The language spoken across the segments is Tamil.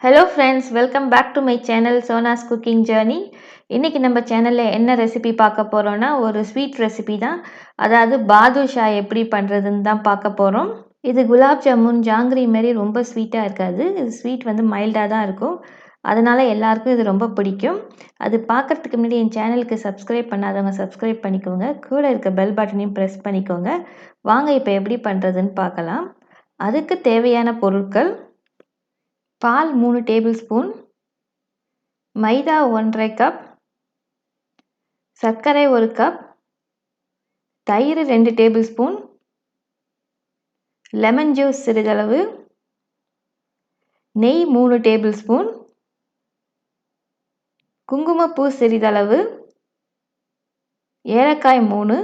Hello friends, welcome back to my channel Sona's Cooking Journey. இன்னைக்கு நம்ம சேனல்ல என்ன ரெசிபி பார்க்க போறோம்னா ஒரு ஸ்வீட் ரெசிபி தான். அதாவது பாதுஷா எப்படி பண்றதுன்னு தான் பார்க்க போறோம். இது குலாப் ஜாமுன் ஜாங்கிரி மாதிரி ரொம்ப ஸ்வீட்டா இருக்காது. இது ஸ்வீட் வந்து மைல்டா தான் இருக்கும். அதனால எல்லாருக்கும் இது ரொம்ப பிடிக்கும். அது பார்க்கறதுக்கு முன்னாடி என் சேனலுக்கு சப்ஸ்கிரைப் பண்ணாதவங்க சப்ஸ்கிரைப் பண்ணிக்கோங்க. கூட இருக்க பெல் பட்டனையும் பிரஸ் பண்ணிக்கோங்க. வாங்க இப்போ எப்படி பண்றதுன்னு பார்க்கலாம். அதுக்கு தேவையான பொருட்கள்: பால் 3 டேபிள் ஸ்பூன், மைதா 1½ கப், சர்க்கரை 1 கப், தயிர் 2 டேபிள் ஸ்பூன், லெமன் ஜூஸ் சிறிதளவு, நெய் 3 டேபிள் ஸ்பூன், குங்குமப்பூ சிறிதளவு, ஏலக்காய் 3,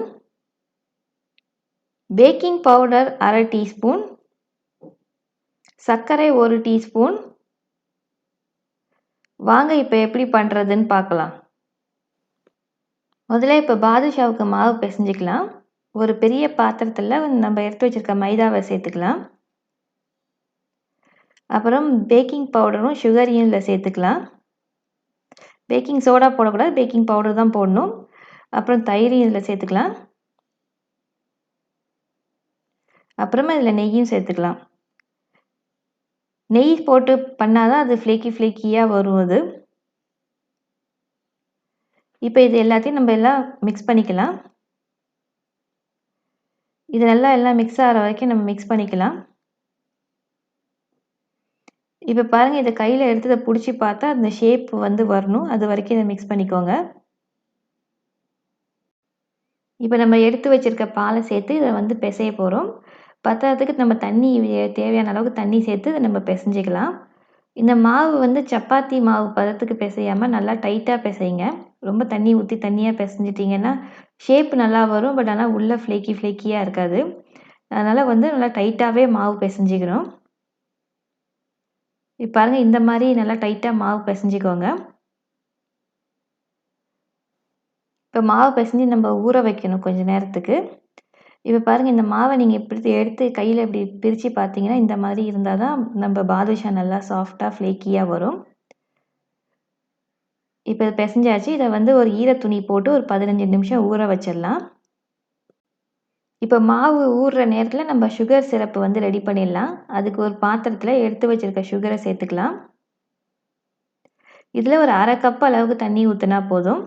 பேக்கிங் பவுடர் 1/2 டீஸ்பூன், சர்க்கரை 1 டீஸ்பூன். வாங்க இப்போ எப்படி பண்ணுறதுன்னு பார்க்கலாம். முதல்ல இப்போ பாதுஷாவுக்கு மாவு பிசைஞ்சிக்கலாம். ஒரு பெரிய பாத்திரத்தில் நம்ம எடுத்து வச்சுருக்க மைதாவை சேர்த்துக்கலாம். அப்புறம் பேக்கிங் பவுடரும் சுகரையும் இதில் சேர்த்துக்கலாம். பேக்கிங் சோடா போடக்கூடாது, பேக்கிங் பவுடர் தான் போடணும். அப்புறம் தயிரையும் இதில் சேர்த்துக்கலாம். அப்புறமா இதில் நெய்யும் சேர்த்துக்கலாம். நெய் போட்டு பண்ணாதான் அது ஃப்ளேக்கியாக வரும். அது இப்போ இது எல்லாத்தையும் நம்ம எல்லாம் மிக்ஸ் பண்ணிக்கலாம். இது நல்லா எல்லாம் மிக்ஸ் ஆகிற வரைக்கும் நம்ம மிக்ஸ் பண்ணிக்கலாம். இப்போ பாருங்கள், இதை கையில் எடுத்து இதை பிடிச்சி பார்த்தா அந்த ஷேப் வந்து வரணும். அது வரைக்கும் இதை மிக்ஸ் பண்ணிக்கோங்க. இப்போ நம்ம எடுத்து வச்சுருக்க பாலை சேர்த்து இதை வந்து பிசைய போகிறோம். பத்தாததுக்கு நம்ம தண்ணி தேவையான அளவுக்கு தண்ணி சேர்த்து இதை நம்ம பிசைஞ்சிக்கலாம். இந்த மாவு வந்து சப்பாத்தி மாவு பதத்துக்கு பிசையாமல் நல்லா டைட்டாக பிசைங்க. ரொம்ப தண்ணி ஊற்றி தண்ணியாக பிசைஞ்சிட்டிங்கன்னா ஷேப் நல்லா வரும், பட் ஆனால் உள்ளே ஃப்ளேக்கியாக இருக்காது. அதனால் வந்து நல்லா டைட்டாகவே மாவு பிசைஞ்சிக்கணும். இப்போ பாருங்கள், இந்த மாதிரி நல்லா டைட்டாக மாவு பிசைஞ்சிக்கோங்க. இப்போ மாவு பிசைஞ்சு நம்ம ஊற வைக்கணும் கொஞ்சம் நேரத்துக்கு. இப்போ பாருங்கள், இந்த மாவை நீங்கள் இப்படி எடுத்து கையில் இப்படி பிரித்து பார்த்தீங்கன்னா இந்த மாதிரி இருந்தால் தான் நம்ம பாதுஷா நல்லா சாஃப்டாக ஃப்ளேக்கியாக வரும். இப்போ இது பிசைஞ்சாச்சு. இதை வந்து ஒரு ஈரத்துணி போட்டு ஒரு 15 நிமிஷம் ஊற வச்சிடலாம். இப்போ மாவு ஊறுற நேரத்தில் நம்ம சுகர் சிரப்பு வந்து ரெடி பண்ணிடலாம். அதுக்கு ஒரு பாத்திரத்தில் எடுத்து வச்சுருக்க சுகரை சேர்த்துக்கலாம். இதில் ஒரு 1/2 கப் அளவுக்கு தண்ணி ஊற்றினா போதும்.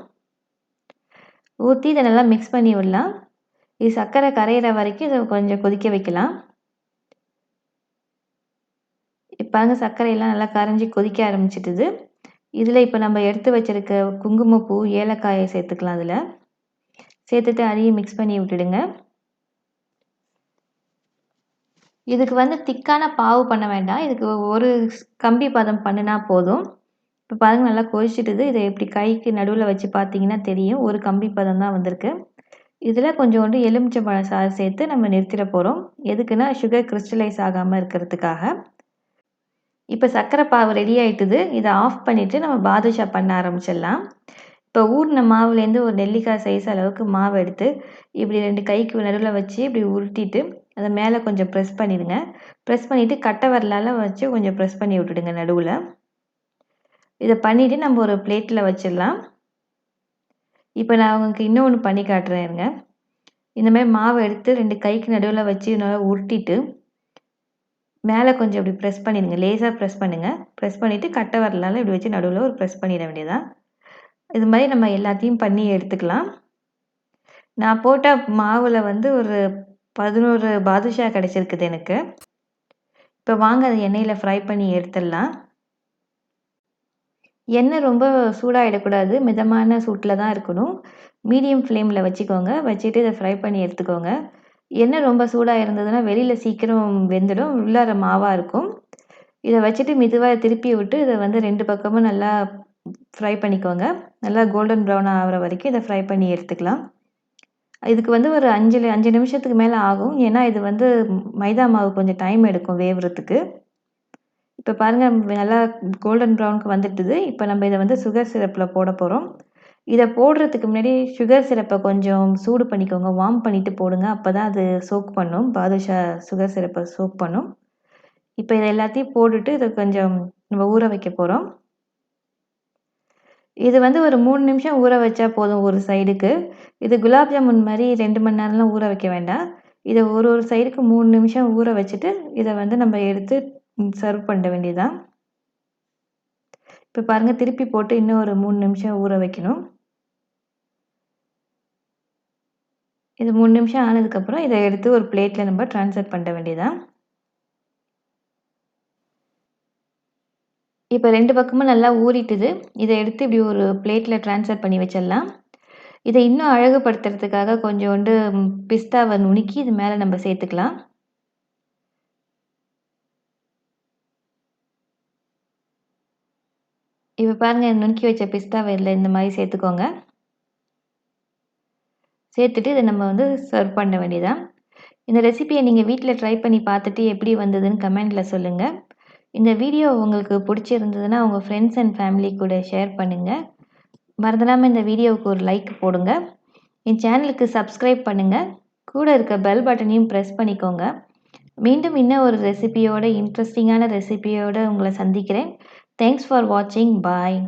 ஊற்றி இதை நல்லா மிக்ஸ் பண்ணி விடலாம். இது சர்க்கரை கரையிற வரைக்கும் இதை கொஞ்சம் கொதிக்க வைக்கலாம். இப்போ சர்க்கரையெல்லாம் நல்லா கரைஞ்சி கொதிக்க ஆரம்பிச்சிட்டுது. இதில் இப்போ நம்ம எடுத்து வச்சுருக்க குங்குமப்பூ ஏலக்காயை சேர்த்துக்கலாம். அதில் சேர்த்துட்டு அதையும் மிக்ஸ் பண்ணி விட்டுடுங்க. இதுக்கு வந்து திக்கான பாவு பண்ண வேண்டாம். இதுக்கு ஒரு கம்பி பதம் பண்ணினா போதும். இப்போ பாருங்கள், நல்லா கொதிச்சிட்டுது. இதை இப்படி கைக்கு நடுவில் வச்சு பார்த்தீங்கன்னா தெரியும், ஒரு கம்பி பதம் தான் வந்திருக்கு. இதில் கொஞ்சோண்டு எலுமிச்சம்பழம் சாறு சேர்த்து நம்ம நிறுத்திட போகிறோம். எதுக்குன்னா சுகர் கிறிஸ்டலைஸ் ஆகாமல் இருக்கிறதுக்காக. இப்போ சர்க்கரை பாவு ரெடி ஆகிட்டுது. இதை ஆஃப் பண்ணிவிட்டு நம்ம பாதுஷா பண்ண ஆரம்பிச்சிடலாம். இப்போ ஊறின மாவுலேருந்து ஒரு நெல்லிக்காய் சைஸ் அளவுக்கு மாவு எடுத்து இப்படி 2 கைக்கு நடுவில் வச்சு இப்படி உருட்டிட்டு அதை மேலே கொஞ்சம் ப்ரெஸ் பண்ணிடுங்க. ப்ரெஸ் பண்ணிவிட்டு கட்டை விரலால் வச்சு கொஞ்சம் ப்ரெஸ் பண்ணி விட்டுடுங்க நடுவில். இதை பண்ணிவிட்டு நம்ம ஒரு பிளேட்டில் வச்சிடலாம். இப்போ நான் உங்களுக்கு இன்னொன்று பண்ணி காட்டுறேன் இருங்க. இந்தமாதிரி மாவை எடுத்து 2 கைக்கு நடுவில் வச்சு நல்லா உருட்டிட்டு மேலே கொஞ்சம் இப்படி ப்ரெஸ் பண்ணிடுங்க. லேசாக ப்ரெஸ் பண்ணுங்கள். ப்ரெஸ் பண்ணிவிட்டு கட்டை விரலால் இப்படி வச்சு நடுவில் ஒரு ப்ரெஸ் பண்ணிட வேண்டியதான். இது மாதிரி நம்ம எல்லாத்தையும் பண்ணி எடுத்துக்கலாம். நான் போட்ட மாவில் வந்து ஒரு 11 பாதுஷா கிடச்சிருக்குது எனக்கு. இப்போ வாங்க அதை எண்ணெயில் ஃப்ரை பண்ணி எடுத்துடலாம். எண்ணெய் ரொம்ப சூடாகிடக்கூடாது, மிதமான சூட்டில் தான் இருக்கணும். மீடியம் ஃப்ளேமில் வச்சுக்கோங்க. வச்சுட்டு இதை ஃப்ரை பண்ணி எடுத்துக்கோங்க. எண்ணெய் ரொம்ப சூடாக இருந்ததுன்னா வெளியில் சீக்கிரம் வெந்துடும், உள்ளார மாவாக இருக்கும். இதை வச்சுட்டு மெதுவாக திருப்பி விட்டு இதை வந்து 2 பக்கமும் நல்லா ஃப்ரை பண்ணிக்கோங்க. நல்லா கோல்டன் ப்ரௌன் ஆகிற வரைக்கும் இதை ஃப்ரை பண்ணி எடுத்துக்கலாம். இதுக்கு வந்து ஒரு 5 நிமிஷத்துக்கு மேலே ஆகும். ஏன்னா இது வந்து மைதா மாவு கொஞ்சம் டைம் எடுக்கும் வேவுறதுக்கு. இப்போ பாருங்கள், நல்லா கோல்டன் ப்ரௌனுக்கு வந்துட்டுது. இப்போ நம்ம இதை வந்து சுகர் சிரப்பில் போட போகிறோம். இதை போடுறதுக்கு முன்னாடி சுகர் சிரப்பை கொஞ்சம் சூடு பண்ணிக்கோங்க. வார்ம் பண்ணிவிட்டு போடுங்க. அப்போ தான் அது சோக் பண்ணும், பாதுஷா சுகர் சிரப்பை சோக் பண்ணும். இப்போ இதை எல்லாத்தையும் போட்டுட்டு இதை கொஞ்சம் நம்ம ஊற வைக்க போகிறோம். இது வந்து ஒரு 3 நிமிஷம் ஊற வச்சா போதும் ஒரு சைடுக்கு. இது குலாப் ஜாமுன் மாரி 2 மணி நேரம்லாம் ஊற வைக்க வேண்டாம். இத ஒரு ஒரு சைடுக்கு 3 நிமிஷம் ஊற வச்சுட்டு, இத வந்து நம்ம எடுத்து சர்வ் பண்ண வேண்டியது தான். இப்ப பாருங்க திருப்பி போட்டு இன்னும் ஒரு 3 நிமிஷம் ஊற வைக்கணும். இது 3 நிமிஷம் ஆனதுக்கப்புறம் இத எடுத்து ஒரு பிளேட்ல நம்ம ட்ரான்ஸ்ஃபர் பண்ண வேண்டியது தான். இப்ப 2 பக்கமும் நல்லா ஊறிட்டுது. இத எடுத்து இப்படி ஒரு பிளேட்ல ட்ரான்ஸ்ஃபர் பண்ணி வச்சிடலாம். இத இன்னும் அழகுபடுத்துறதுக்காக கொஞ்சோண்டு பிஸ்தாவ நுணுக்கி இது மேல நம்ம சேர்த்துக்கலாம். இப்ப பாருங்க நுணுக்கி வச்ச பிஸ்தாவ இதுல இந்த மாரி சேர்த்துக்கோங்க. சேர்த்துட்டு இத நம்ம வந்து சர்வ் பண்ண வேண்டியது தான். இந்த ரெசிபிய நீங்க வீட்ல ட்ரை பண்ணி பார்த்துட்டு எப்படி வந்ததுன்னு கமெண்ட்ல சொல்லுங்க. இந்த வீடியோ உங்களுக்கு பிடிச்சிருந்ததுன்னா, உங்க ஃப்ரெண்ட்ஸ் அண்ட் ஃபேமிலி கூட ஷேர் பண்ணுங்க. மறந்துடாம இந்த வீடியோவுக்கு ஒரு லைக் போடுங்க. என் சேனலுக்கு சப்ஸ்கிரைப் பண்ணுங்க. கூட இருக்க பெல் பட்டனையும் பிரஸ் பண்ணிக்கோங்க. மீண்டும் இன்னும் ஒரு ரெசிபியோட இன்ட்ரெஸ்டிங்கான ரெசிபியோட உங்கள சந்திக்கிறேன். தேங்க்ஸ் ஃபார் வாட்சிங். பாய்.